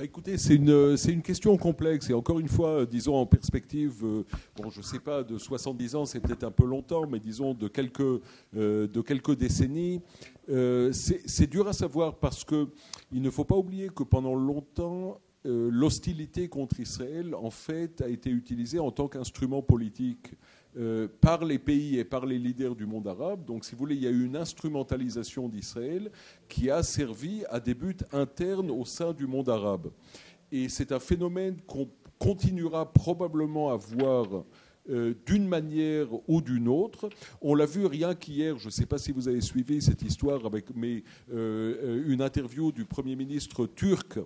Écoutez, c'est une question complexe et encore une fois, disons en perspective, bon, je ne sais pas, de 70 ans, c'est peut-être un peu longtemps, mais disons de quelques décennies, c'est dur à savoir parce qu'il ne faut pas oublier que pendant longtemps, l'hostilité contre Israël, en fait, a été utilisée en tant qu'instrument politique par les pays et par les leaders du monde arabe. Donc, si vous voulez, il y a eu une instrumentalisation d'Israël qui a servi à des buts internes au sein du monde arabe. Et c'est un phénomène qu'on continuera probablement à voir d'une manière ou d'une autre. On l'a vu rien qu'hier, je ne sais pas si vous avez suivi cette histoire, une interview du Premier ministre turc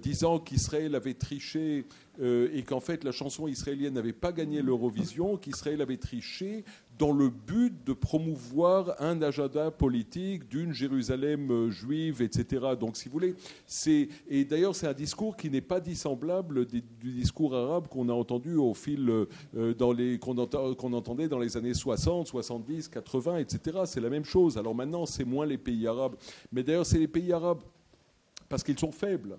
disant qu'Israël avait triché et qu'en fait la chanson israélienne n'avait pas gagné l'Eurovision, qu'Israël avait triché dans le but de promouvoir un agenda politique d'une Jérusalem juive, etc. Donc, si vous voulez, et d'ailleurs, c'est un discours qui n'est pas dissemblable du discours arabe qu'on a entendu au fil, qu'on entendait dans les années 60, 70, 80, etc. C'est la même chose. Alors maintenant, c'est moins les pays arabes. Mais d'ailleurs, c'est les pays arabes parce qu'ils sont faibles.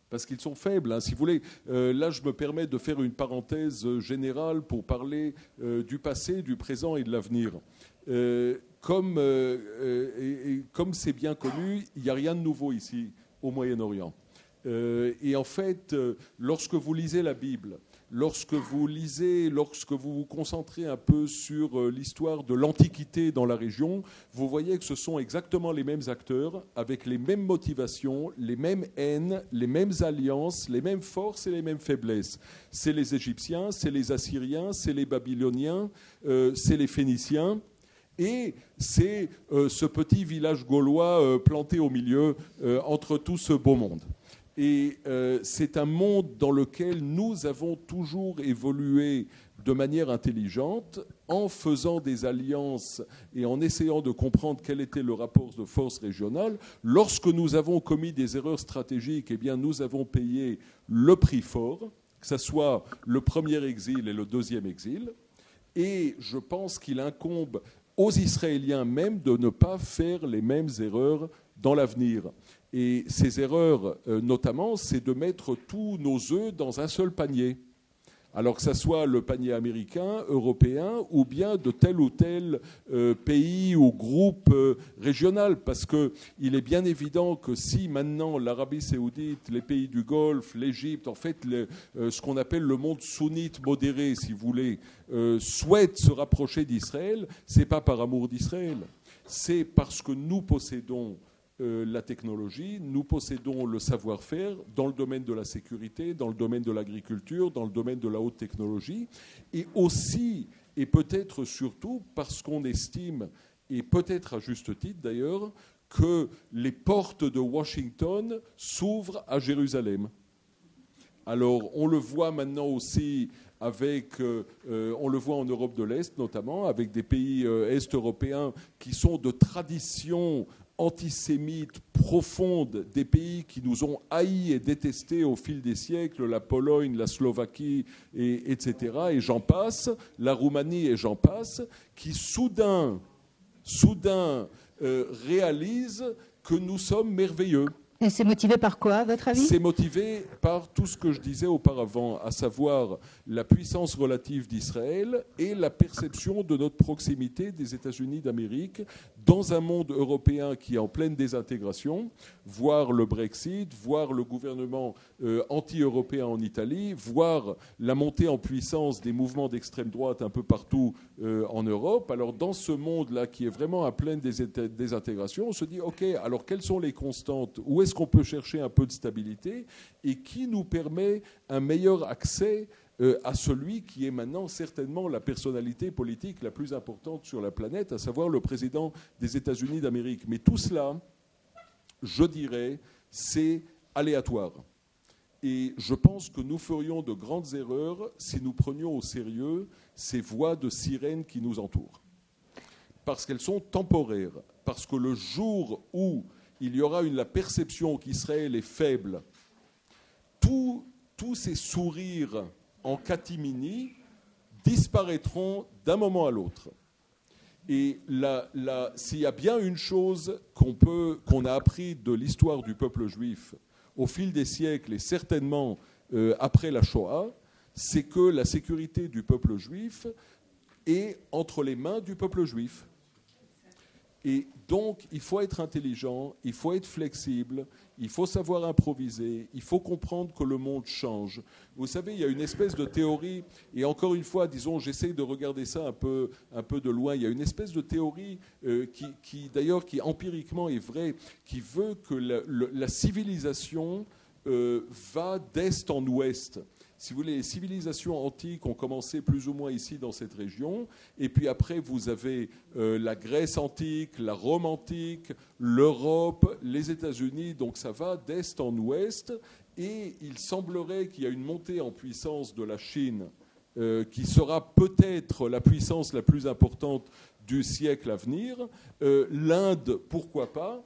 Parce qu'ils sont faibles, hein, si vous voulez. Là, je me permets de faire une parenthèse générale pour parler du passé, du présent et de l'avenir. Comme c'est bien connu, il n'y a rien de nouveau ici, au Moyen-Orient. Et en fait, lorsque vous lisez la Bible, lorsque vous vous concentrez un peu sur l'histoire de l'Antiquité dans la région, vous voyez que ce sont exactement les mêmes acteurs, avec les mêmes motivations, les mêmes haines, les mêmes alliances, les mêmes forces et les mêmes faiblesses. C'est les Égyptiens, c'est les Assyriens, c'est les Babyloniens, c'est les Phéniciens. Et c'est ce petit village gaulois planté au milieu entre tout ce beau monde. Et c'est un monde dans lequel nous avons toujours évolué de manière intelligente, en faisant des alliances et en essayant de comprendre quel était le rapport de force régional. Lorsque nous avons commis des erreurs stratégiques, eh bien, nous avons payé le prix fort, que ce soit le premier exil et le deuxième exil. Et je pense qu'il incombe aux Israéliens même de ne pas faire les mêmes erreurs dans l'avenir. Et ces erreurs, notamment, c'est de mettre tous nos œufs dans un seul panier. Alors que ce soit le panier américain, européen, ou bien de tel ou tel pays ou groupe régional. Parce qu'il est bien évident que si maintenant l'Arabie saoudite, les pays du Golfe, l'Égypte, en fait ce qu'on appelle le monde sunnite modéré, si vous voulez, souhaite se rapprocher d'Israël, ce n'est pas par amour d'Israël. C'est parce que nous possédons la technologie, nous possédons le savoir-faire dans le domaine de la sécurité, dans le domaine de l'agriculture, dans le domaine de la haute technologie, et aussi, et peut-être surtout, parce qu'on estime, et peut-être à juste titre d'ailleurs, que les portes de Washington s'ouvrent à Jérusalem. Alors, on le voit maintenant aussi on le voit en Europe de l'Est notamment, avec des pays est-européens qui sont de tradition antisémites profondes, des pays qui nous ont haïs et détestés au fil des siècles, la Pologne, la Slovaquie, etc., et j'en passe, la Roumanie et j'en passe, qui soudain réalisent que nous sommes merveilleux. Et c'est motivé par quoi, à votre avis ? C'est motivé par tout ce que je disais auparavant, à savoir la puissance relative d'Israël et la perception de notre proximité des États-Unis d'Amérique dans un monde européen qui est en pleine désintégration, voire le Brexit, voire le gouvernement anti-européen en Italie, voire la montée en puissance des mouvements d'extrême droite un peu partout en Europe. Alors dans ce monde-là qui est vraiment en pleine désintégration, on se dit, OK, alors quelles sont les constantes ? Où est-ce qu'on peut chercher un peu de stabilité et qui nous permet un meilleur accès à celui qui est maintenant certainement la personnalité politique la plus importante sur la planète, à savoir le président des États-Unis d'Amérique. Mais tout cela, je dirais, c'est aléatoire. Et je pense que nous ferions de grandes erreurs si nous prenions au sérieux ces voix de sirènes qui nous entourent. Parce qu'elles sont temporaires. Parce que le jour où il y aura la perception qu'Israël est faible, tous ces sourires en catimini disparaîtront d'un moment à l'autre. Et s'il y a bien une chose qu'on a appris de l'histoire du peuple juif au fil des siècles et certainement après la Shoah, c'est que la sécurité du peuple juif est entre les mains du peuple juif. Et donc, il faut être intelligent, il faut être flexible, il faut savoir improviser, il faut comprendre que le monde change. Vous savez, il y a une espèce de théorie, et encore une fois, disons, j'essaie de regarder ça un peu de loin, il y a une espèce de théorie d'ailleurs, qui empiriquement est vraie, qui veut que la civilisation va d'est en ouest. Si vous voulez, les civilisations antiques ont commencé plus ou moins ici dans cette région, et puis après vous avez la Grèce antique, la Rome antique, l'Europe, les États-Unis, donc ça va d'est en ouest, et il semblerait qu'il y a une montée en puissance de la Chine qui sera peut-être la puissance la plus importante du siècle à venir. L'Inde, pourquoi pas ?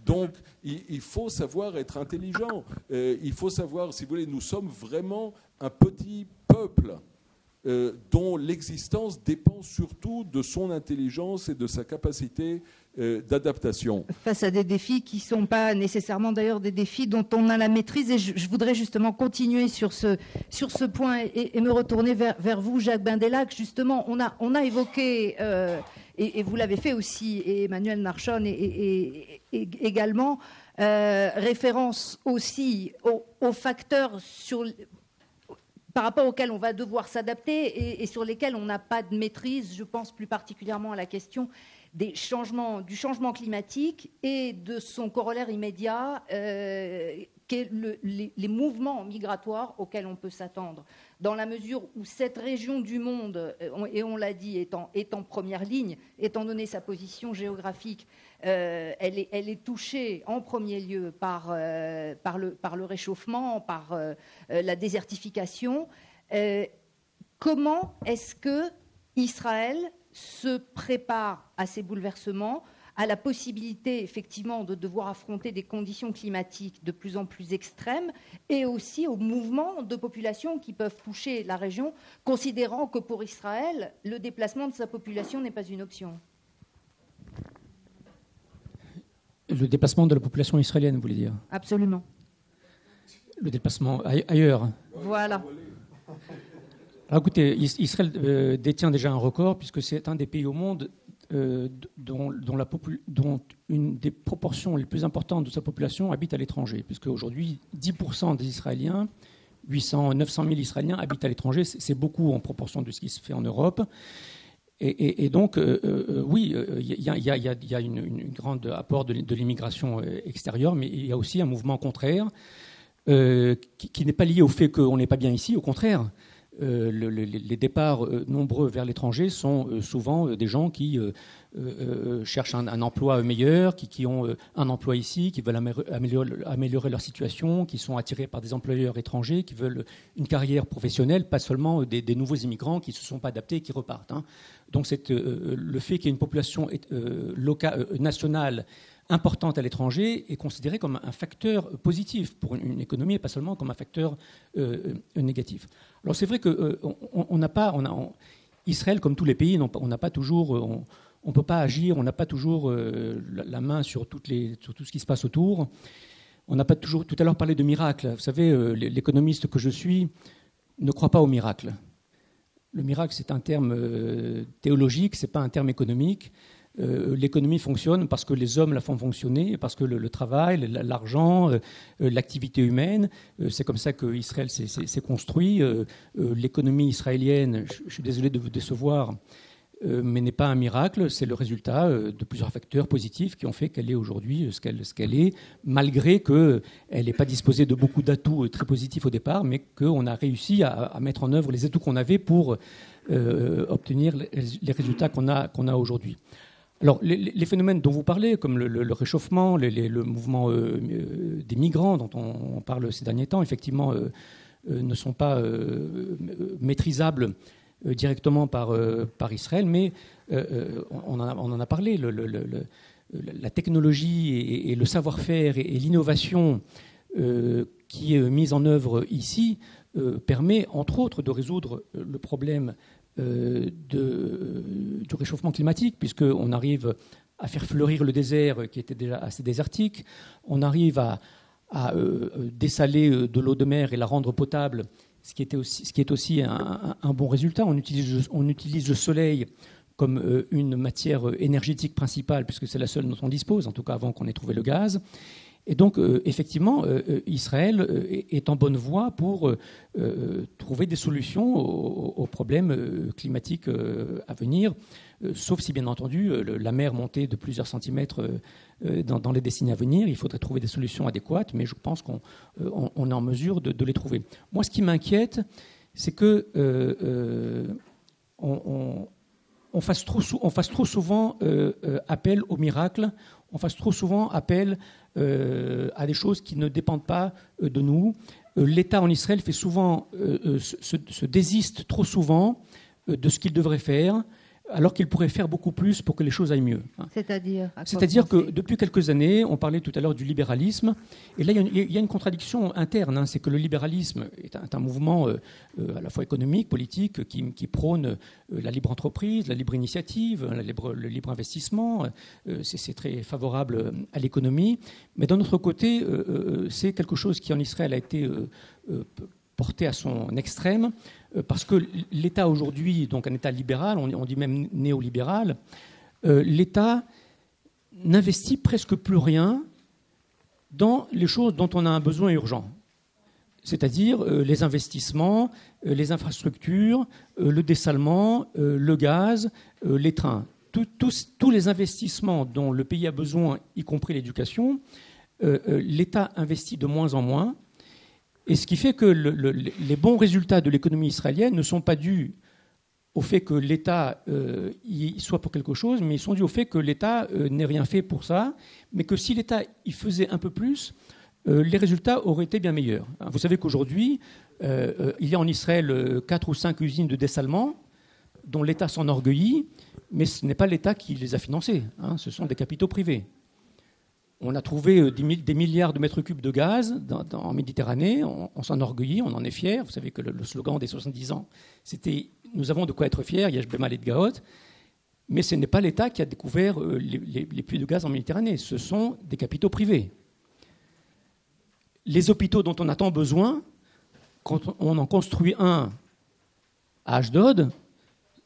Donc, il faut savoir être intelligent. Il faut savoir, si vous voulez, nous sommes vraiment un petit peuple dont l'existence dépend surtout de son intelligence et de sa capacité d'adaptation. Face à des défis qui ne sont pas nécessairement d'ailleurs des défis dont on a la maîtrise. Et je voudrais justement continuer sur ce point et me retourner vers vous, Jacques Bindelac. Justement, on a évoqué, et vous l'avez fait aussi, et Emmanuel Marchon et également, référence aussi aux facteurs par rapport auxquels on va devoir s'adapter et sur lesquels on n'a pas de maîtrise. Je pense plus particulièrement à la question du changement climatique et de son corollaire immédiat, qu'est les mouvements migratoires auxquels on peut s'attendre. Dans la mesure où cette région du monde, et on l'a dit, est en première ligne, étant donné sa position géographique, elle est touchée en premier lieu par le réchauffement, par la désertification. Comment est-ce que Israël se prépare à ces bouleversements, à la possibilité effectivement de devoir affronter des conditions climatiques de plus en plus extrêmes et aussi aux mouvements de population qui peuvent toucher la région, considérant que pour Israël, le déplacement de sa population n'est pas une option? Le déplacement de la population israélienne, vous voulez dire? Absolument. Le déplacement ailleurs. Voilà. Alors écoutez, Israël détient déjà un record puisque c'est un des pays au monde dont une des proportions les plus importantes de sa population habite à l'étranger, puisque aujourd'hui 10% des Israéliens, 900 000 Israéliens habitent à l'étranger, c'est beaucoup en proportion de ce qui se fait en Europe. Et donc, oui, il y a une grande apport de l'immigration extérieure, mais il y a aussi un mouvement contraire qui n'est pas lié au fait qu'on n'est pas bien ici, au contraire. Les départs nombreux vers l'étranger sont souvent des gens qui cherchent un emploi meilleur, qui ont un emploi ici, qui veulent améliorer leur situation, qui sont attirés par des employeurs étrangers, qui veulent une carrière professionnelle, pas seulement des nouveaux immigrants qui ne se sont pas adaptés et qui repartent. Donc le fait qu'il y ait une population nationale importante à l'étranger est considéré comme un facteur positif pour une économie et pas seulement comme un facteur négatif. Alors c'est vrai que Israël, comme tous les pays, on n'a pas toujours, on peut pas agir, on n'a pas toujours la main sur tout ce qui se passe autour. On n'a pas toujours, tout à l'heure, parlé de miracle. Vous savez, l'économiste que je suis ne croit pas au miracle. Le miracle, c'est un terme théologique, c'est pas un terme économique. L'économie fonctionne parce que les hommes la font fonctionner, parce que le travail, l'argent, l'activité humaine, c'est comme ça qu'Israël s'est construit. L'économie israélienne, je suis désolé de vous décevoir, mais n'est pas un miracle, c'est le résultat de plusieurs facteurs positifs qui ont fait qu'elle est aujourd'hui ce qu'elle est, malgré qu'elle n'est pas disposée de beaucoup d'atouts très positifs au départ, mais qu'on a réussi à mettre en œuvre les atouts qu'on avait pour obtenir les résultats qu'on a aujourd'hui. Alors, les phénomènes dont vous parlez, comme le réchauffement, le mouvement des migrants dont on parle ces derniers temps, effectivement, ne sont pas maîtrisables directement par Israël, mais on en a parlé. La technologie et le savoir-faire et l'innovation qui est mise en œuvre ici permet, entre autres, de résoudre le problème du réchauffement climatique, puisqu'on arrive à faire fleurir le désert qui était déjà assez désertique, on arrive à dessaler de l'eau de mer et la rendre potable, ce qui est aussi un bon résultat. On utilise le soleil comme une matière énergétique principale, puisque c'est la seule dont on dispose, en tout cas avant qu'on ait trouvé le gaz. Et donc, effectivement, Israël est en bonne voie pour trouver des solutions aux problèmes climatiques à venir, sauf si, bien entendu, la mer montait de plusieurs centimètres dans les décennies à venir. Il faudrait trouver des solutions adéquates, mais je pense qu'on est en mesure de les trouver. Moi, ce qui m'inquiète, c'est que on fasse trop souvent appel au miracle, on fasse trop souvent appel à des choses qui ne dépendent pas de nous. L'État en Israël fait souvent, se désiste trop souvent de ce qu'il devrait faire, alors qu'il pourrait faire beaucoup plus pour que les choses aillent mieux. C'est-à-dire que depuis quelques années, on parlait tout à l'heure du libéralisme, et là il y a une contradiction interne, c'est que le libéralisme est un mouvement à la fois économique, politique, qui prône la libre entreprise, la libre initiative, le libre investissement, c'est très favorable à l'économie, mais d'un autre côté, c'est quelque chose qui en Israël a été porté à son extrême, parce que l'État aujourd'hui, donc un État libéral, on dit même néolibéral, l'État n'investit presque plus rien dans les choses dont on a un besoin urgent. C'est-à-dire les investissements, les infrastructures, le dessalement, le gaz, les trains. Tous les investissements dont le pays a besoin, y compris l'éducation, l'État investit de moins en moins. Et ce qui fait que les bons résultats de l'économie israélienne ne sont pas dus au fait que l'État y soit pour quelque chose, mais ils sont dus au fait que l'État n'ait rien fait pour ça, mais que si l'État y faisait un peu plus, les résultats auraient été bien meilleurs. Vous savez qu'aujourd'hui, il y a en Israël 4 ou 5 usines de dessalement dont l'État s'enorgueillit, mais ce n'est pas l'État qui les a financées, ce sont des capitaux privés. On a trouvé des milliards de mètres cubes de gaz en Méditerranée, on s'enorgueillit, on en est fiers. Vous savez que le slogan des 70 ans, c'était « Nous avons de quoi être fiers, Yesh Bema Letgaot », mais ce n'est pas l'État qui a découvert les puits de gaz en Méditerranée, ce sont des capitaux privés. Les hôpitaux dont on a tant besoin, quand on en construit un à Ashdod,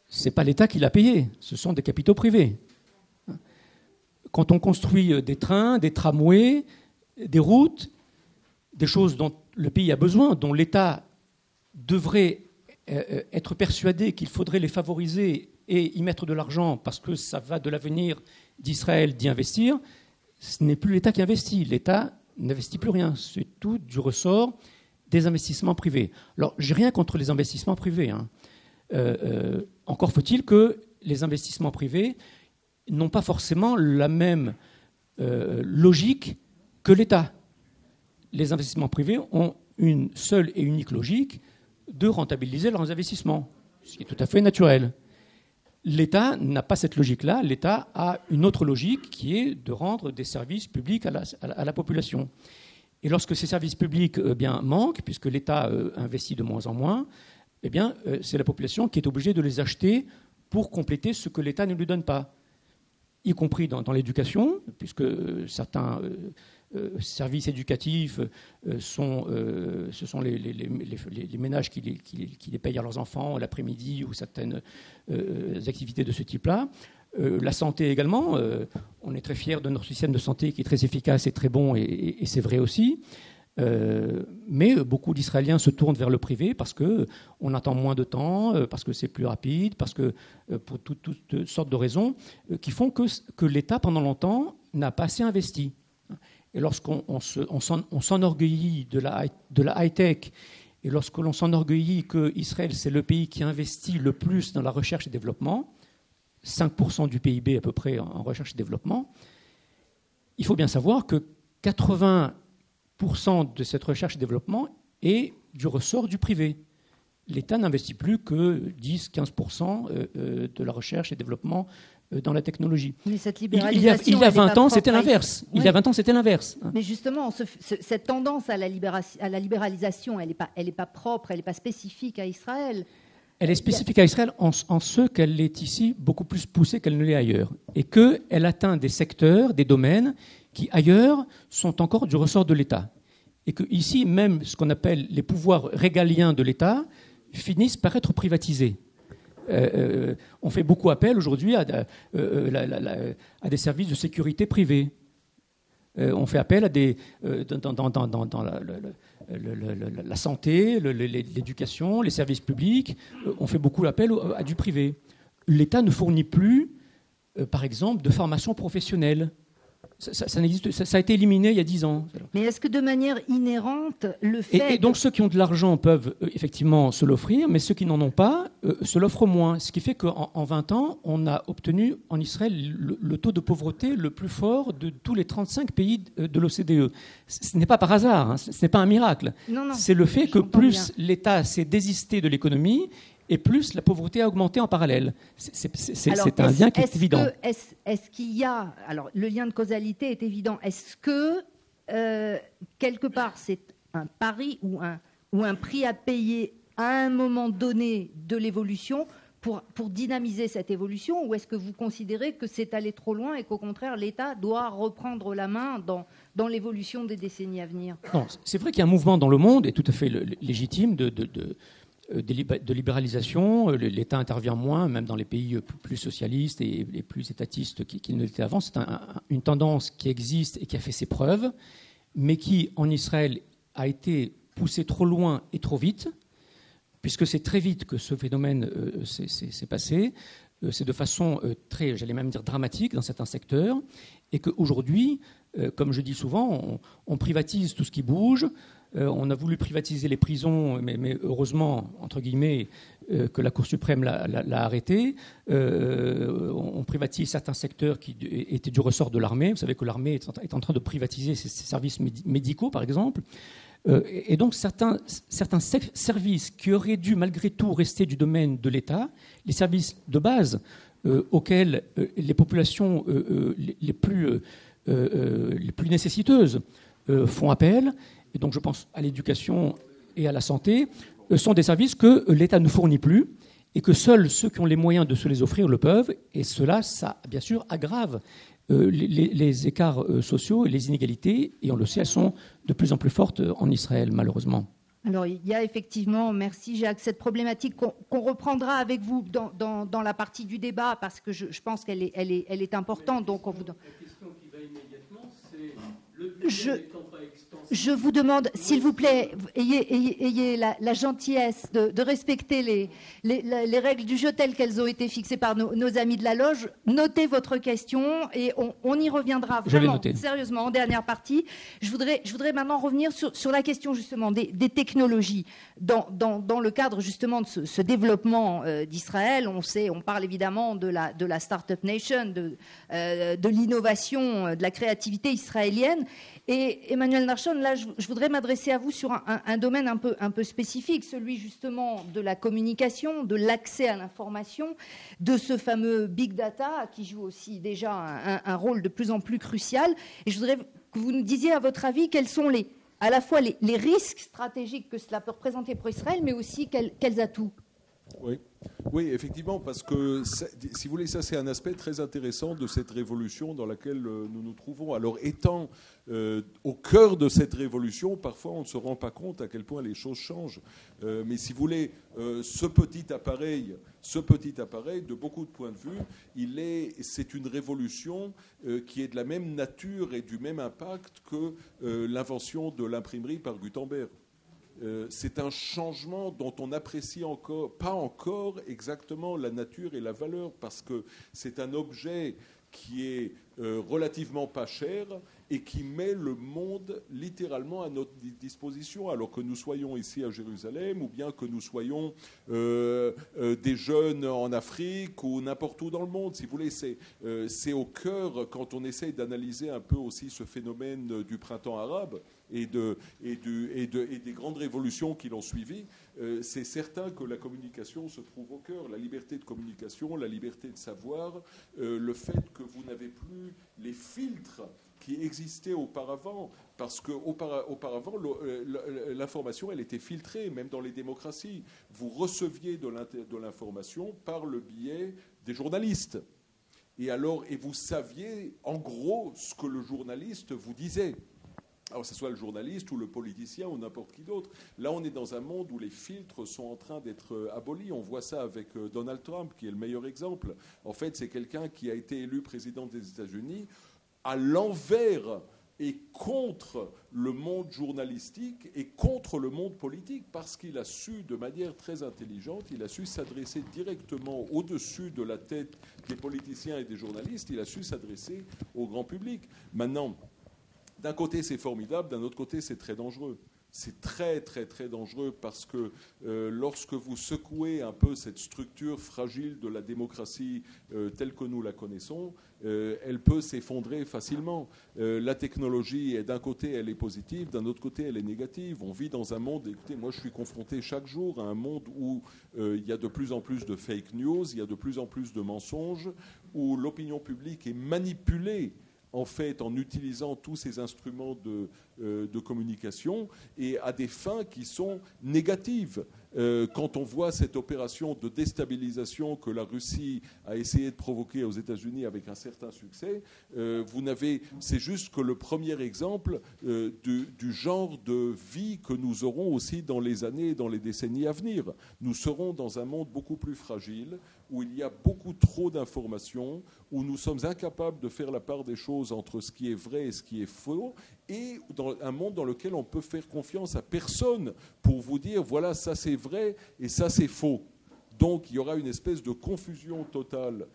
ce n'est pas l'État qui l'a payé, ce sont des capitaux privés. Quand on construit des trains, des tramways, des routes, des choses dont le pays a besoin, dont l'État devrait être persuadé qu'il faudrait les favoriser et y mettre de l'argent parce que ça va de l'avenir d'Israël d'y investir, ce n'est plus l'État qui investit. L'État n'investit plus rien. C'est tout du ressort des investissements privés. Alors, je n'ai rien contre les investissements privés. Encore faut-il que les investissements privés n'ont pas forcément la même logique que l'État. Les investissements privés ont une seule et unique logique de rentabiliser leurs investissements, ce qui est tout à fait naturel. L'État n'a pas cette logique-là. L'État a une autre logique qui est de rendre des services publics à la population. Et lorsque ces services publics manquent, puisque l'État investit de moins en moins, c'est la population qui est obligée de les acheter pour compléter ce que l'État ne lui donne pas, y compris dans l'éducation, puisque certains services éducatifs ce sont les ménages qui les payent à leurs enfants l'après-midi ou certaines activités de ce type-là. La santé également, on est très fiers de notre système de santé qui est très efficace et très bon, et c'est vrai aussi. Mais beaucoup d'Israéliens se tournent vers le privé parce qu'on attend moins de temps, parce que c'est plus rapide, parce que pour toutes sortes de raisons qui font que l'État, pendant longtemps, n'a pas assez investi. Et lorsqu'on s'enorgueillit de la high-tech, et lorsque l'on s'enorgueillit qu'Israël, c'est le pays qui investit le plus dans la recherche et développement, 5% du PIB à peu près en recherche et développement, il faut bien savoir que 80% de cette recherche et développement est du ressort du privé. L'État n'investit plus que 10-15% de la recherche et développement dans la technologie. Mais cette libéralisation, il y a 20 ans, c'était l'inverse. Oui. Il y a 20 ans, c'était l'inverse. Mais justement, cette tendance à la libéralisation, elle n'est pas propre, elle n'est pas spécifique à Israël. Elle est spécifique à Israël en ce qu'elle est ici beaucoup plus poussée qu'elle ne l'est ailleurs. Et qu'elle atteint des secteurs, des domaines qui, ailleurs, sont encore du ressort de l'État. et que ici, même ce qu'on appelle les pouvoirs régaliens de l'État finissent par être privatisés. On fait beaucoup appel aujourd'hui à des services de sécurité privés. On fait appel à dans la santé, l'éducation, les services publics. On fait beaucoup appel à du privé. L'État ne fournit plus, par exemple, de formation professionnelle. Ça a été éliminé il y a 10 ans. Mais est-ce que de manière inhérente, le fait... Et donc ceux qui ont de l'argent peuvent effectivement se l'offrir, mais ceux qui n'en ont pas se l'offrent moins. Ce qui fait qu'en 20 ans, on a obtenu en Israël le taux de pauvreté le plus fort de tous les 35 pays de l'OCDE. Ce n'est pas par hasard, hein, ce n'est pas un miracle. Non, c'est le fait que plus l'État s'est désisté de l'économie, et plus la pauvreté a augmenté en parallèle. C'est un lien qui est évident. Est-ce qu'il y a... Alors, le lien de causalité est évident. Est-ce que, quelque part, c'est un pari ou un prix à payer à un moment donné de l'évolution pour dynamiser cette évolution, ou est-ce que vous considérez que c'est allé trop loin et qu'au contraire, l'État doit reprendre la main dans l'évolution des décennies à venir? Non, c'est vrai qu'il y a un mouvement dans le monde, et tout à fait légitime, de libéralisation. L'État intervient moins, même dans les pays plus socialistes et plus étatistes qu'il ne l'était avant. C'est une tendance qui existe et qui a fait ses preuves, mais qui, en Israël, a été poussée trop loin et trop vite, puisque c'est très vite que ce phénomène s'est passé. C'est de façon très, j'allais même dire, dramatique dans certains secteurs, et qu'aujourd'hui, comme je dis souvent, on privatise tout ce qui bouge. On a voulu privatiser les prisons, mais heureusement, entre guillemets, que la Cour suprême l'a arrêté. On privatise certains secteurs qui étaient du ressort de l'armée. Vous savez que l'armée est en train de privatiser ses services médicaux, par exemple. Et donc, certains services qui auraient dû, malgré tout, rester du domaine de l'État, les services de base auxquels les populations les plus nécessiteuses font appel, et donc je pense à l'éducation et à la santé, sont des services que l'État ne fournit plus et que seuls ceux qui ont les moyens de se les offrir le peuvent. Et cela, ça, bien sûr, aggrave les écarts sociaux et les inégalités. Et on le sait, elles sont de plus en plus fortes en Israël, malheureusement. Alors, il y a effectivement, merci Jacques, cette problématique qu'on reprendra avec vous dans la partie du débat, parce que je pense qu'elle est importante. Donc on vous... La question qui va immédiatement, c'est le budget n'étant pas extensif. Je vous demande, s'il vous plaît, ayez la gentillesse de respecter les règles du jeu telles qu'elles ont été fixées par nos amis de la loge. Notez votre question et on y reviendra vraiment sérieusement en dernière partie. Je voudrais maintenant revenir sur la question justement des technologies. Dans le cadre justement de ce développement d'Israël, on parle évidemment de la Startup Nation, de l'innovation, de la créativité israélienne. Et Emmanuel Narshon, là, je voudrais m'adresser à vous sur un domaine un peu spécifique, celui justement de la communication, de l'accès à l'information, de ce fameux big data qui joue aussi déjà un rôle de plus en plus crucial. Et je voudrais que vous nous disiez, à votre avis, quels sont à la fois les risques stratégiques que cela peut représenter pour Israël, mais aussi quels atouts. Oui, effectivement, parce que, si vous voulez, ça c'est un aspect très intéressant de cette révolution dans laquelle nous nous trouvons. Alors, étant au cœur de cette révolution, parfois on ne se rend pas compte à quel point les choses changent. Mais si vous voulez, ce petit appareil, de beaucoup de points de vue, c'est une révolution qui est de la même nature et du même impact que l'invention de l'imprimerie par Gutenberg. C'est un changement dont on n'apprécie pas encore exactement la nature et la valeur, parce que c'est un objet qui est relativement pas cher et qui met le monde littéralement à notre disposition, alors que nous soyons ici à Jérusalem ou bien que nous soyons des jeunes en Afrique ou n'importe où dans le monde. Si vous voulez, c'est au cœur, quand on essaye d'analyser un peu aussi ce phénomène du printemps arabe et des grandes révolutions qui l'ont suivi, c'est certain que la communication se trouve au cœur. La liberté de communication, la liberté de savoir, le fait que vous n'avez plus les filtres qui existaient auparavant, parce qu'auparavant, l'information, elle était filtrée, même dans les démocraties. Vous receviez de l'information par le biais des journalistes. Et vous saviez, en gros, ce que le journaliste vous disait. Alors, que ce soit le journaliste ou le politicien ou n'importe qui d'autre. Là, on est dans un monde où les filtres sont en train d'être abolis. On voit ça avec Donald Trump, qui est le meilleur exemple. En fait, c'est quelqu'un qui a été élu président des États-Unis à l'envers et contre le monde journalistique et contre le monde politique, parce qu'il a su, de manière très intelligente, il a su s'adresser directement au-dessus de la tête des politiciens et des journalistes, il a su s'adresser au grand public. Maintenant, d'un côté, c'est formidable, d'un autre côté, c'est très dangereux. C'est très, très, très dangereux parce que lorsque vous secouez un peu cette structure fragile de la démocratie telle que nous la connaissons, elle peut s'effondrer facilement. La technologie, d'un côté, elle est positive, d'un autre côté, elle est négative. On vit dans un monde, écoutez, moi je suis confronté chaque jour à un monde où il y a de plus en plus de fake news, il y a de plus en plus de mensonges, où l'opinion publique est manipulée en fait, en utilisant tous ces instruments de communication et à des fins qui sont négatives. Quand on voit cette opération de déstabilisation que la Russie a essayé de provoquer aux États-Unis avec un certain succès, c'est juste que le premier exemple du genre de vie que nous aurons aussi dans les années et dans les décennies à venir. Nous serons dans un monde beaucoup plus fragile, où il y a beaucoup trop d'informations, où nous sommes incapables de faire la part des choses entre ce qui est vrai et ce qui est faux, et dans un monde dans lequel on peut faire confiance à personne pour vous dire, voilà, ça c'est vrai et ça c'est faux. Donc il y aura une espèce de confusion totale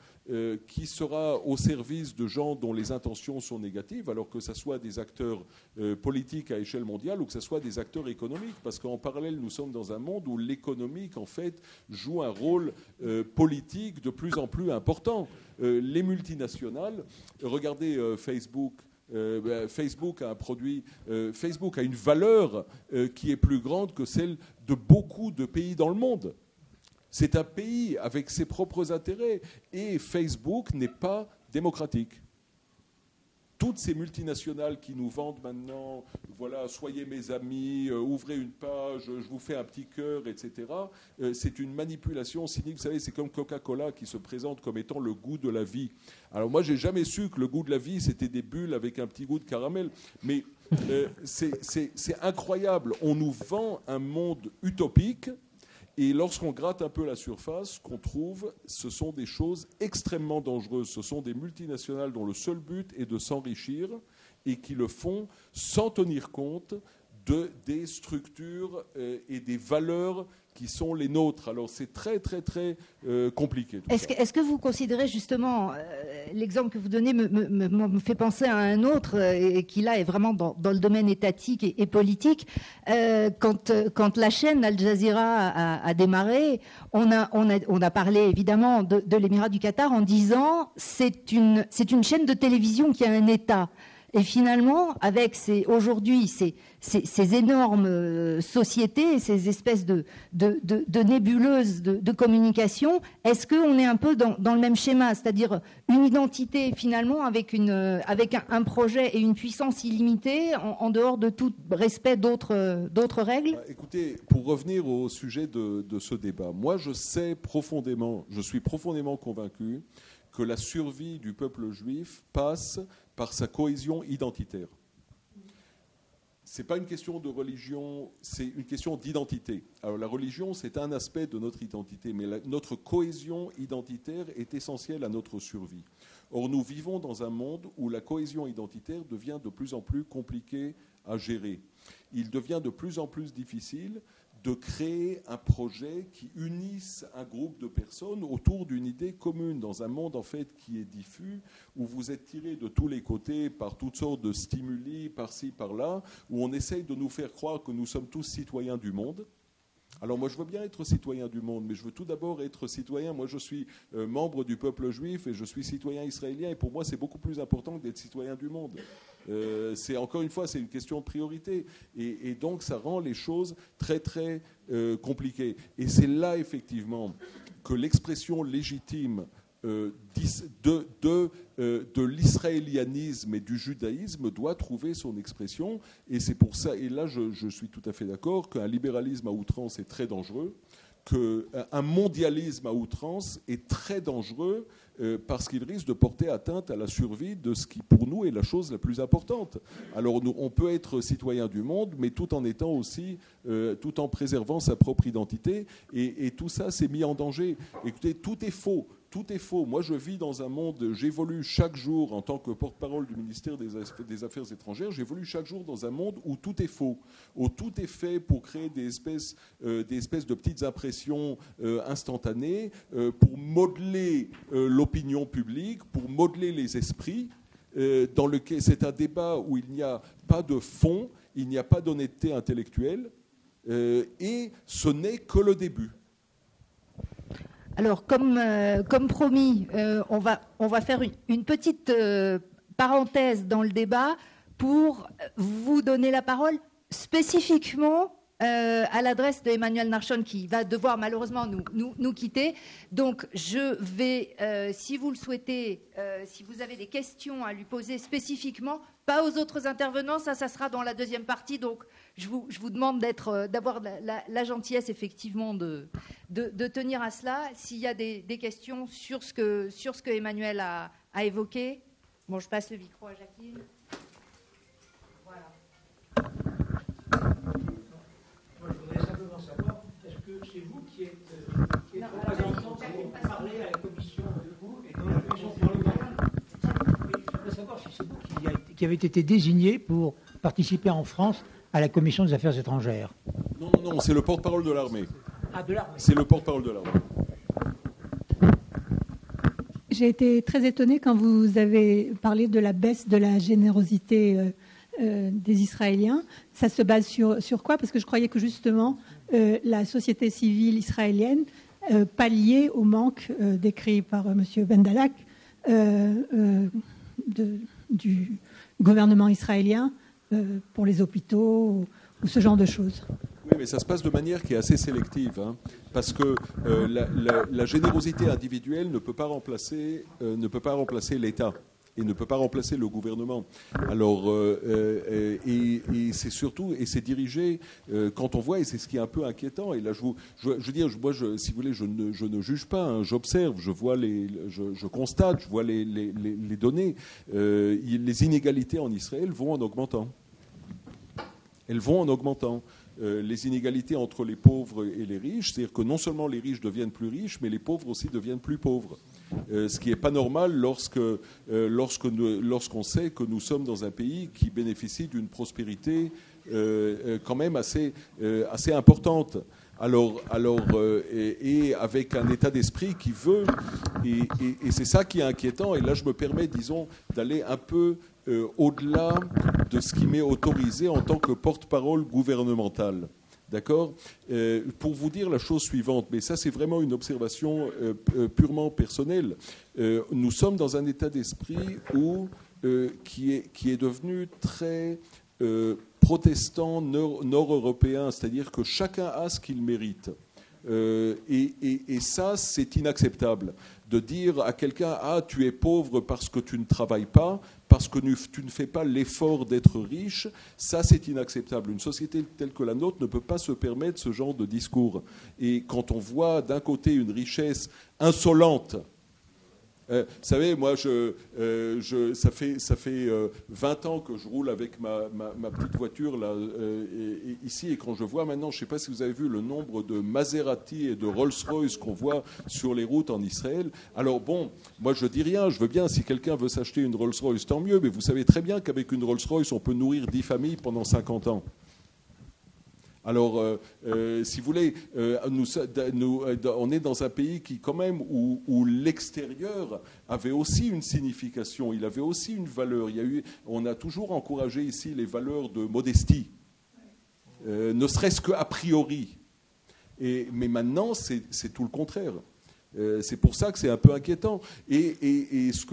qui sera au service de gens dont les intentions sont négatives, alors que ce soit des acteurs politiques à échelle mondiale ou que ce soit des acteurs économiques. Parce qu'en parallèle, nous sommes dans un monde où l'économique, en fait, joue un rôle politique de plus en plus important. Les multinationales, regardez Facebook. Facebook a un produit, Facebook a une valeur qui est plus grande que celle de beaucoup de pays dans le monde. C'est un pays avec ses propres intérêts et Facebook n'est pas démocratique. Toutes ces multinationales qui nous vendent maintenant, voilà, soyez mes amis, ouvrez une page, je vous fais un petit cœur, etc. C'est une manipulation cynique. Vous savez, c'est comme Coca-Cola qui se présente comme étant le goût de la vie. Alors moi, j'ai jamais su que le goût de la vie, c'était des bulles avec un petit goût de caramel. Mais c'est incroyable. On nous vend un monde utopique. Et lorsqu'on gratte un peu la surface, ce qu'on trouve, ce sont des choses extrêmement dangereuses. Ce sont des multinationales dont le seul but est de s'enrichir et qui le font sans tenir compte des structures et des valeurs qui sont les nôtres. Alors c'est très, très, très compliqué. Est-ce que vous considérez justement, l'exemple que vous donnez me fait penser à un autre, et qui là est vraiment dans le domaine étatique et politique. Quand la chaîne Al Jazeera a démarré, on a parlé évidemment de l'Émirat du Qatar en disant c'est une chaîne de télévision qui a un État. Et finalement, avec aujourd'hui ces énormes sociétés, ces espèces de nébuleuses de communication, est-ce qu'on est un peu dans le même schéma, c'est-à-dire une identité finalement avec un projet et une puissance illimitée en dehors de tout respect d'autres règles ? Écoutez, pour revenir au sujet de ce débat, moi je suis profondément convaincu que la survie du peuple juif passe par sa cohésion identitaire. Ce n'est pas une question de religion, c'est une question d'identité. Alors la religion, c'est un aspect de notre identité, mais notre cohésion identitaire est essentielle à notre survie. Or, nous vivons dans un monde où la cohésion identitaire devient de plus en plus compliquée à gérer. Il devient de plus en plus difficile de créer un projet qui unisse un groupe de personnes autour d'une idée commune, dans un monde en fait qui est diffus, où vous êtes tirés de tous les côtés par toutes sortes de stimuli, par-ci, par-là, où on essaye de nous faire croire que nous sommes tous citoyens du monde. Alors moi je veux bien être citoyen du monde, mais je veux tout d'abord être citoyen. Moi je suis membre du peuple juif et je suis citoyen israélien, et pour moi c'est beaucoup plus important que d'être citoyen du monde. Encore une fois, c'est une question de priorité, et donc ça rend les choses très très compliquées. Et c'est là effectivement que l'expression légitime de l'israélianisme et du judaïsme doit trouver son expression, et c'est pour ça, et là je suis tout à fait d'accord, qu'un libéralisme à outrance est très dangereux, qu'un mondialisme à outrance est très dangereux parce qu'il risque de porter atteinte à la survie de ce qui, pour nous, est la chose la plus importante. Alors, on peut être citoyen du monde, mais tout en étant aussi, tout en préservant sa propre identité, et tout ça, c'est mis en danger. Écoutez, tout est faux. Tout est faux. Moi, je vis dans un monde, j'évolue chaque jour en tant que porte-parole du ministère des Affaires étrangères, j'évolue chaque jour dans un monde où tout est faux, où tout est fait pour créer des espèces de petites impressions instantanées, pour modeler l'opinion publique, pour modeler les esprits. Dans lequel c'est un débat où il n'y a pas de fond, il n'y a pas d'honnêteté intellectuelle, et ce n'est que le début. Alors, comme promis, on va faire une petite parenthèse dans le débat pour vous donner la parole spécifiquement à l'adresse de Emmanuel Narchon, qui va devoir malheureusement nous quitter. Donc, je vais, si vous le souhaitez, si vous avez des questions à lui poser spécifiquement, pas aux autres intervenants, ça sera dans la deuxième partie. Donc, je vous demande d'avoir la gentillesse, effectivement, de tenir à cela. S'il y a des questions sur ce que Emmanuel a évoqué. Bon, je passe le micro à Jacqueline. Voilà. Moi, je voudrais simplement savoir, est-ce que c'est vous qui êtes représentant pour parler à la commission de vous et dans la commission parlementaire? Je voudrais savoir si c'est vous qui avez été désigné pour participer en France à la commission des affaires étrangères. Non, c'est le porte-parole de l'armée. Ah, de l'armée. C'est le porte-parole de l'armée. J'ai été très étonnée quand vous avez parlé de la baisse de la générosité des Israéliens. Ça se base sur quoi? Parce que je croyais que justement la société civile israélienne palliait au manque décrit par M. Bendalak du gouvernement israélien pour les hôpitaux ou ce genre de choses. Oui, mais ça se passe de manière qui est assez sélective, hein, parce que la générosité individuelle ne peut pas remplacer l'État et ne peut pas remplacer le gouvernement. Alors, et c'est surtout, et c'est dirigé, quand on voit, et c'est ce qui est un peu inquiétant, et là je veux dire, moi, si vous voulez, je ne juge pas, hein, j'observe, je constate, je vois les données. Les inégalités en Israël vont en augmentant. Elles vont en augmentant. Les inégalités entre les pauvres et les riches, c'est-à-dire que non seulement les riches deviennent plus riches, mais les pauvres aussi deviennent plus pauvres. Ce qui n'est pas normal lorsqu'on sait que nous sommes dans un pays qui bénéficie d'une prospérité quand même assez importante. Alors, et avec un état d'esprit qui veut, et c'est ça qui est inquiétant, et là je me permets, disons, d'aller un peu au-delà de ce qui m'est autorisé en tant que porte-parole gouvernementale. D'accord ? Pour vous dire la chose suivante, mais ça c'est vraiment une observation purement personnelle, nous sommes dans un état d'esprit qui est devenu très protestant nord-européen, c'est-à-dire que chacun a ce qu'il mérite. Et ça, c'est inacceptable. De dire à quelqu'un « Ah, tu es pauvre parce que tu ne travailles pas, parce que tu ne fais pas l'effort d'être riche », ça, c'est inacceptable. Une société telle que la nôtre ne peut pas se permettre ce genre de discours. Et quand on voit d'un côté une richesse insolente, vous savez, moi, ça fait 20 ans que je roule avec ma petite voiture là, ici, et quand je vois maintenant, je ne sais pas si vous avez vu le nombre de Maserati et de Rolls-Royce qu'on voit sur les routes en Israël. Alors bon, moi je dis rien, je veux bien, si quelqu'un veut s'acheter une Rolls-Royce, tant mieux, mais vous savez très bien qu'avec une Rolls-Royce, on peut nourrir 10 familles pendant 50 ans. Alors, si vous voulez, on est dans un pays qui, quand même, où l'extérieur avait aussi une signification, il avait aussi une valeur. On a toujours encouragé ici les valeurs de modestie, ne serait-ce qu'a priori. Mais maintenant, c'est tout le contraire. C'est pour ça que c'est un peu inquiétant. Et ce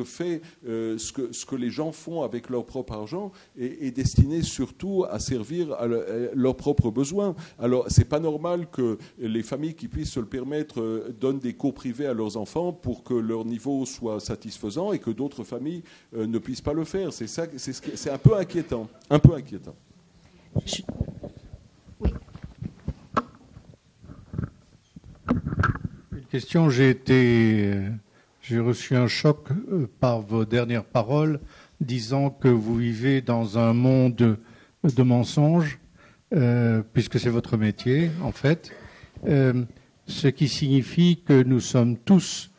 que les gens font avec leur propre argent est destiné surtout à servir à leurs propres besoins. Alors, c'est pas normal que les familles qui puissent se le permettre donnent des cours privés à leurs enfants pour que leur niveau soit satisfaisant et que d'autres familles ne puissent pas le faire. C'est un peu inquiétant. Un peu inquiétant. Oui. question. J'ai reçu un choc par vos dernières paroles, disant que vous vivez dans un monde de mensonges, puisque c'est votre métier, en fait. Ce qui signifie que nous sommes tous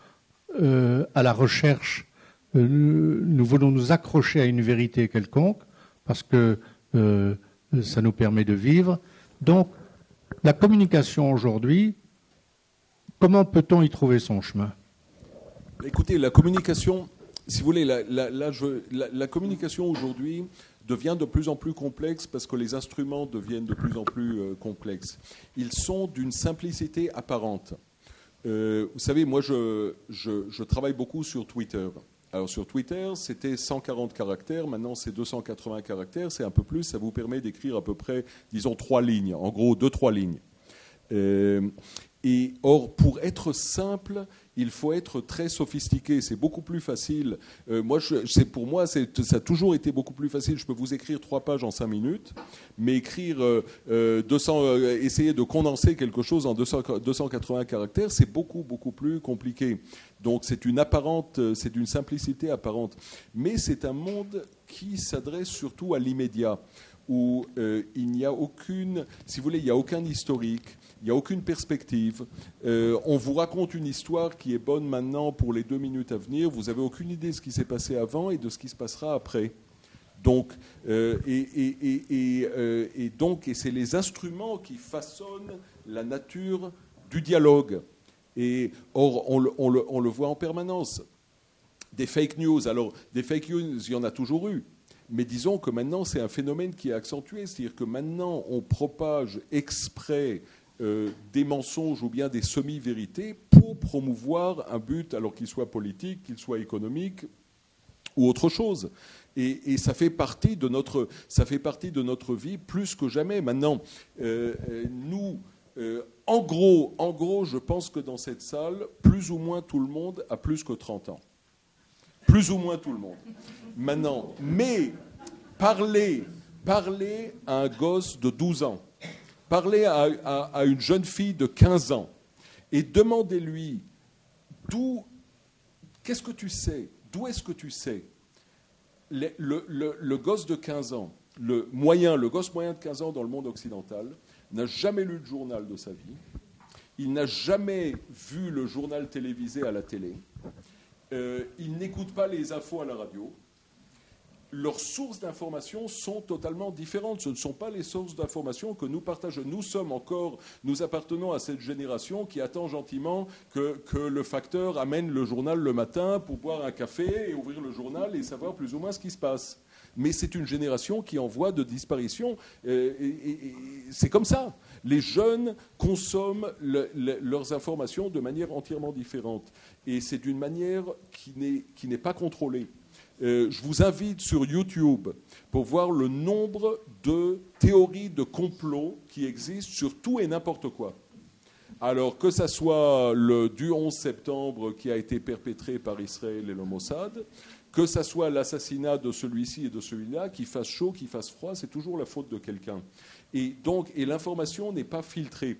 à la recherche, nous voulons nous accrocher à une vérité quelconque, parce que ça nous permet de vivre. Donc, la communication aujourd'hui, comment peut-on y trouver son chemin ? Écoutez, la communication, si vous voulez, la communication aujourd'hui devient de plus en plus complexe parce que les instruments deviennent de plus en plus complexes. Ils sont d'une simplicité apparente. Vous savez, moi, je travaille beaucoup sur Twitter. Alors sur Twitter, c'était 140 caractères, maintenant c'est 280 caractères, c'est un peu plus, ça vous permet d'écrire à peu près, disons, 3 lignes, en gros 2-3 lignes. Et or, pour être simple, il faut être très sophistiqué. C'est beaucoup plus facile. Pour moi, ça a toujours été beaucoup plus facile. Je peux vous écrire 3 pages en 5 minutes, mais essayer de condenser quelque chose en 280 caractères, c'est beaucoup, beaucoup plus compliqué. Donc, c'est d'une simplicité apparente. Mais c'est un monde qui s'adresse surtout à l'immédiat, où il n'y a aucune, si vous voulez, il n'y a aucun historique. Il n'y a aucune perspective. On vous raconte une histoire qui est bonne maintenant pour les 2 minutes à venir. Vous n'avez aucune idée de ce qui s'est passé avant et de ce qui se passera après. Donc, et c'est les instruments qui façonnent la nature du dialogue. Et or, on le voit en permanence. Des fake news. Alors, des fake news, il y en a toujours eu. Mais disons que maintenant, c'est un phénomène qui est accentué. C'est-à-dire que maintenant, on propage exprès des mensonges ou bien des semi-vérités pour promouvoir un but, alors qu'il soit politique, qu'il soit économique ou autre chose. Et ça fait partie de notre vie plus que jamais. Maintenant, nous, en gros, je pense que dans cette salle, plus ou moins tout le monde a plus que 30 ans. Plus ou moins tout le monde. Maintenant, mais parler à un gosse de 12 ans, parlez à une jeune fille de 15 ans et demandez-lui qu'est-ce que tu sais, d'où est-ce que tu sais. Le gosse de 15 ans, le gosse moyen de 15 ans dans le monde occidental n'a jamais lu le journal de sa vie, il n'a jamais vu le journal télévisé à la télé, il n'écoute pas les infos à la radio. Leurs sources d'information sont totalement différentes. Ce ne sont pas les sources d'information que nous partageons. Nous appartenons à cette génération qui attend gentiment que le facteur amène le journal le matin pour boire un café et ouvrir le journal et savoir plus ou moins ce qui se passe. Mais c'est une génération qui est en voie de disparition. Et c'est comme ça. Les jeunes consomment leurs informations de manière entièrement différente. Et c'est d'une manière qui n'est pas contrôlée. Je vous invite sur YouTube pour voir le nombre de théories de complot qui existent sur tout et n'importe quoi. Alors que ça soit du 11 septembre qui a été perpétré par Israël et le Mossad, que ça soit l'assassinat de celui-ci et de celui-là, qu'il fasse chaud, qu'il fasse froid, c'est toujours la faute de quelqu'un. Et l'information n'est pas filtrée.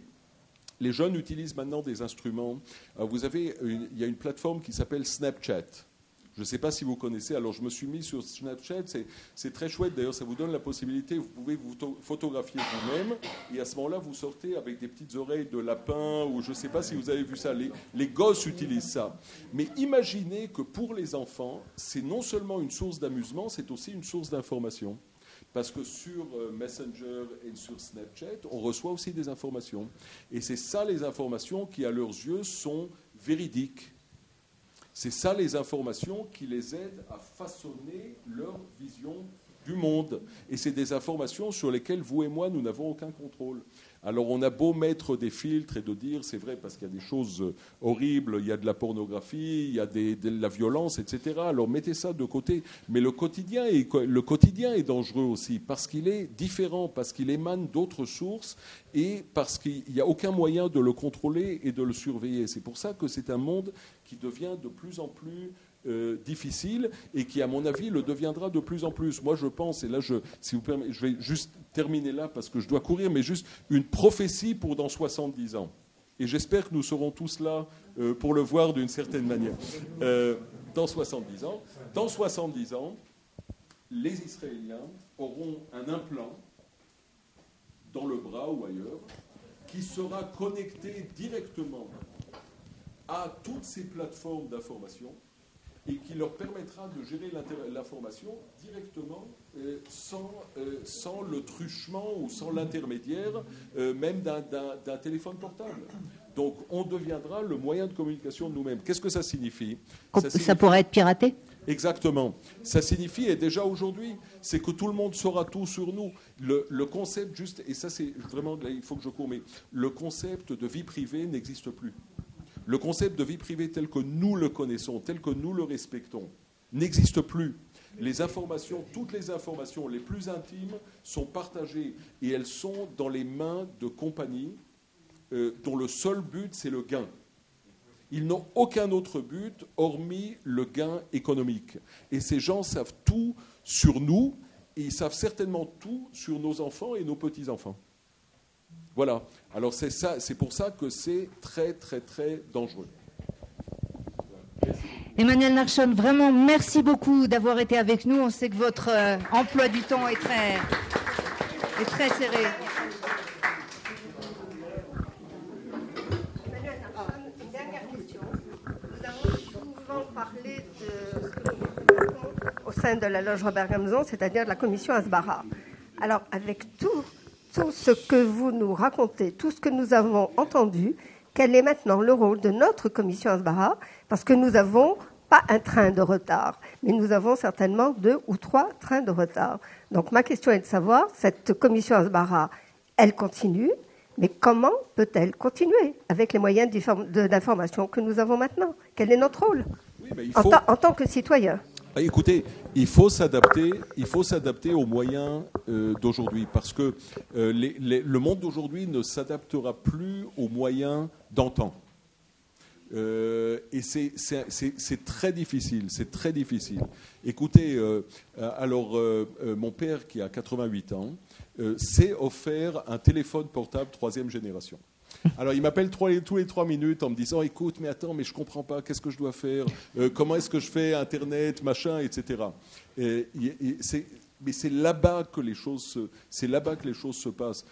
Les jeunes utilisent maintenant des instruments. Il y a une plateforme qui s'appelle Snapchat. Je ne sais pas si vous connaissez. Alors, je me suis mis sur Snapchat. C'est très chouette. D'ailleurs, ça vous donne la possibilité. Vous pouvez vous photographier vous-même. Et à ce moment-là, vous sortez avec des petites oreilles de lapin. Ou je ne sais pas si vous avez vu ça. Les gosses utilisent ça. Mais imaginez que pour les enfants, c'est non seulement une source d'amusement, c'est aussi une source d'information. Parce que sur Messenger et sur Snapchat, on reçoit aussi des informations. Et c'est ça les informations qui, à leurs yeux, sont véridiques. C'est ça les informations qui les aident à façonner leur vision du monde. Et c'est des informations sur lesquelles vous et moi, nous n'avons aucun contrôle. Alors on a beau mettre des filtres et de dire, c'est vrai, parce qu'il y a des choses horribles, il y a de la pornographie, il y a de la violence, etc. Alors mettez ça de côté. Mais le quotidien est dangereux aussi, parce qu'il est différent, parce qu'il émane d'autres sources et parce qu'il n'y a aucun moyen de le contrôler et de le surveiller. C'est pour ça que c'est un monde qui devient de plus en plus difficile et qui, à mon avis, le deviendra de plus en plus. Moi, je pense, et là, si vous permettez, je vais juste terminer là parce que je dois courir, mais juste une prophétie pour dans 70 ans. et j'espère que nous serons tous là pour le voir d'une certaine manière. Dans 70 ans, les Israéliens auront un implant dans le bras ou ailleurs qui sera connecté directement à toutes ces plateformes d'information et qui leur permettra de gérer l'information directement sans le truchement ou sans l'intermédiaire même d'un téléphone portable. Donc on deviendra le moyen de communication de nous-mêmes. Qu'est-ce que ça signifie ? Ça pourrait être piraté ? Exactement. Ça signifie, et déjà aujourd'hui, c'est que tout le monde saura tout sur nous. Le concept juste, et ça c'est vraiment, là, il faut que je cours, mais le concept de vie privée n'existe plus. Le concept de vie privée tel que nous le connaissons, tel que nous le respectons, n'existe plus. Les informations, toutes les informations les plus intimes sont partagées et elles sont dans les mains de compagnies dont le seul but, c'est le gain. Ils n'ont aucun autre but hormis le gain économique. Et ces gens savent tout sur nous et ils savent certainement tout sur nos enfants et nos petits-enfants. Voilà. Alors c'est ça, c'est pour ça que c'est très, très, très dangereux. Emmanuel Nachshon, vraiment merci beaucoup d'avoir été avec nous. On sait que votre emploi du temps est très serré. Emmanuel Nachshon, une dernière question. Nous avons souvent parlé de ce que nous faisons au sein de la loge Robert Gamzon, c'est-à-dire de la commission Hasbara. Alors, avec tout ce que vous nous racontez, tout ce que nous avons entendu, quel est maintenant le rôle de notre commission Hasbara ? Parce que nous n'avons pas un train de retard, mais nous avons certainement 2 ou 3 trains de retard. Donc ma question est de savoir, cette commission Hasbara, elle continue, mais comment peut-elle continuer avec les moyens d'information que nous avons maintenant ? Quel est notre rôle en tant que citoyen ? Écoutez, il faut s'adapter aux moyens d'aujourd'hui, parce que le monde d'aujourd'hui ne s'adaptera plus aux moyens d'antan. Et c'est très difficile, Écoutez, mon père qui a 88 ans s'est offert un téléphone portable 3e génération. Alors, il m'appelle tous les 3 minutes en me disant « Écoute, mais attends, mais je ne comprends pas, qu'est-ce que je dois faire ? Comment est-ce que je fais Internet, machin, etc. » Mais c'est là-bas que les choses se passent.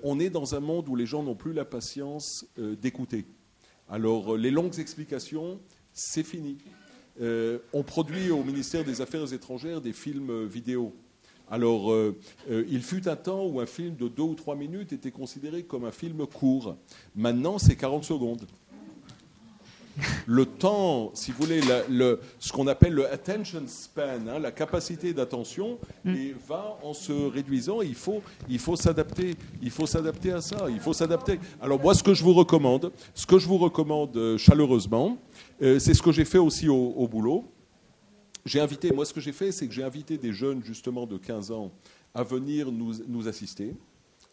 On est dans un monde où les gens n'ont plus la patience d'écouter. Alors, les longues explications, c'est fini. On produit au ministère des Affaires étrangères des films vidéo. Alors, il fut un temps où un film de 2 ou 3 minutes était considéré comme un film court. Maintenant, c'est 40 secondes. Le temps, si vous voulez, ce qu'on appelle le attention span, la capacité d'attention, et va en se réduisant. Il faut s'adapter. Il faut s'adapter à ça. Il faut s'adapter. Alors moi, ce que je vous recommande chaleureusement, c'est ce que j'ai fait aussi au boulot. Moi, ce que j'ai fait, c'est que j'ai invité des jeunes, justement, de 15 ans à venir nous assister.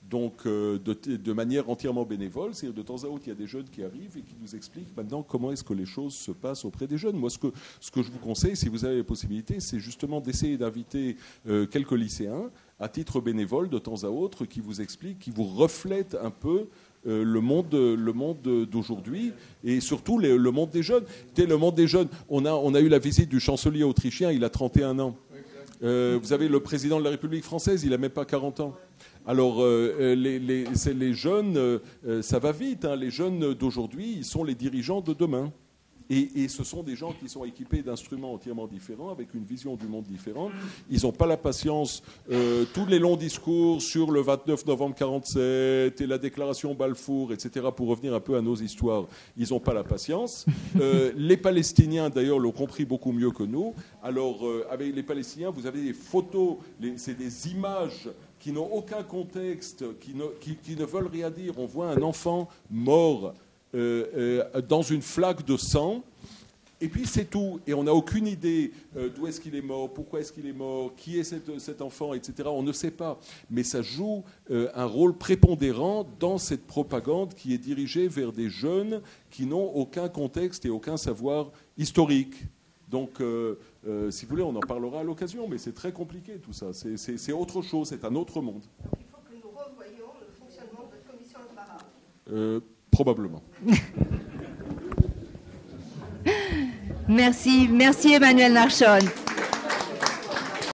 Donc, de manière entièrement bénévole, c'est-à-dire de temps à autre, il y a des jeunes qui arrivent et qui nous expliquent maintenant comment est-ce que les choses se passent auprès des jeunes. Moi, ce que je vous conseille, si vous avez la possibilité, c'est justement d'essayer d'inviter quelques lycéens à titre bénévole de temps à autre qui vous expliquent, qui vous reflètent un peu le monde d'aujourd'hui et surtout le monde des jeunes. Le monde des jeunes, on a eu la visite du chancelier autrichien, il a 31 ans. Vous avez le président de la République française, il n'a même pas 40 ans. Alors, les jeunes, ça va vite. Les jeunes d'aujourd'hui, ils sont les dirigeants de demain. Et ce sont des gens qui sont équipés d'instruments entièrement différents, avec une vision du monde différente. Ils n'ont pas la patience. Tous les longs discours sur le 29 novembre 1947 et la déclaration Balfour, etc., pour revenir un peu à nos histoires, ils n'ont pas la patience. Les Palestiniens, d'ailleurs, l'ont compris beaucoup mieux que nous. Alors, avec les Palestiniens, vous avez des photos, c'est des images qui n'ont aucun contexte, qui ne veulent rien dire. On voit un enfant mort dans une flaque de sang, et puis c'est tout. Et on n'a aucune idée d'où est-ce qu'il est mort, pourquoi est-ce qu'il est mort, qui est cet enfant, etc. On ne sait pas. Mais ça joue un rôle prépondérant dans cette propagande qui est dirigée vers des jeunes qui n'ont aucun contexte et aucun savoir historique. Donc, si vous voulez, on en parlera à l'occasion, mais c'est très compliqué tout ça. C'est autre chose, c'est un autre monde. Il faut que nous revoyions le fonctionnement de notre commission Hasbara. Probablement. Merci Emmanuel Narchon.